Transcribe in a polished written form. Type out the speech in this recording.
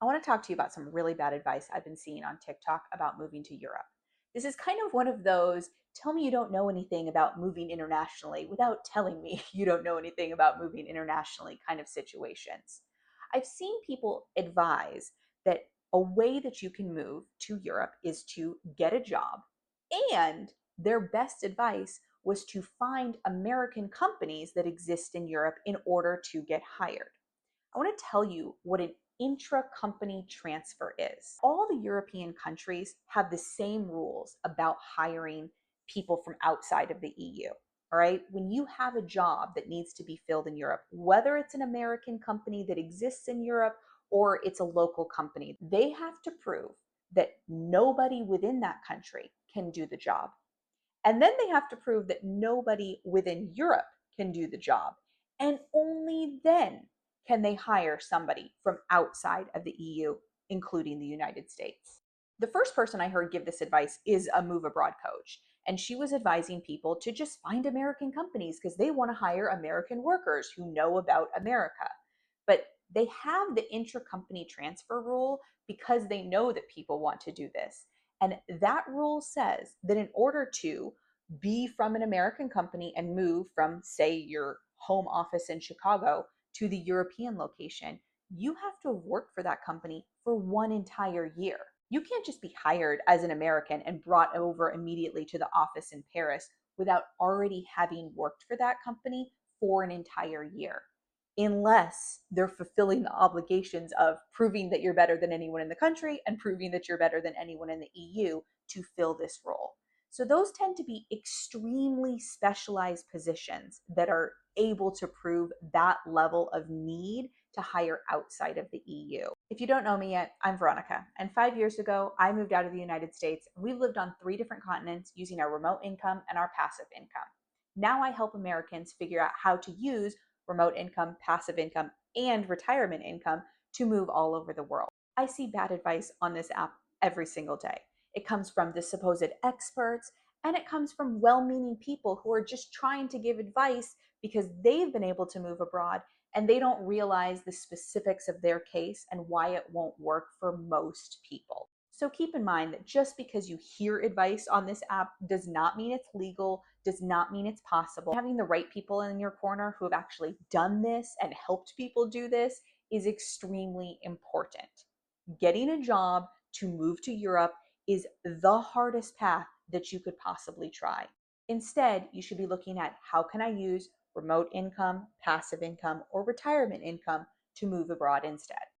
I want to talk to you about some really bad advice I've been seeing on TikTok about moving to Europe. This is kind of one of those tell me you don't know anything about moving internationally without telling me you don't know anything about moving internationally kind of situations. I've seen people advise that a way that you can move to Europe is to get a job, and their best advice was to find American companies that exist in Europe in order to get hired. I want to tell you what an intra-company transfer is. All the European countries have the same rules about hiring people from outside of the EU. All right. When you have a job that needs to be filled in Europe, whether it's an American company that exists in Europe or it's a local company, they have to prove that nobody within that country can do the job. And then they have to prove that nobody within Europe can do the job. And only then can they hire somebody from outside of the EU, including the United States. The first person I heard give this advice is a move abroad coach. And she was advising people to just find American companies because they want to hire American workers who know about America. But they have the intra-company transfer rule because they know that people want to do this. And that rule says that in order to be from an American company and move from, say, your home office in Chicago to the European location, you have to have worked for that company for one entire year. You can't just be hired as an American and brought over immediately to the office in Paris without already having worked for that company for an entire year, unless they're fulfilling the obligations of proving that you're better than anyone in the country and proving that you're better than anyone in the EU to fill this role. So those tend to be extremely specialized positions that are able to prove that level of need to hire outside of the EU. If you don't know me yet, I'm Veronica, and 5 years ago, I moved out of the United States. We've lived on 3 different continents using our remote income and our passive income. Now I help Americans figure out how to use remote income, passive income, and retirement income to move all over the world. I see bad advice on this app every single day. It comes from the supposed experts, and it comes from well meaning people who are just trying to give advice because they've been able to move abroad and they don't realize the specifics of their case and why it won't work for most people. So keep in mind that just because you hear advice on this app does not mean it's legal, does not mean it's possible. Having the right people in your corner who have actually done this and helped people do this is extremely important. Getting a job to move to Europe is the hardest path that you could possibly try. Instead, you should be looking at how can I use remote income, passive income, or retirement income to move abroad instead.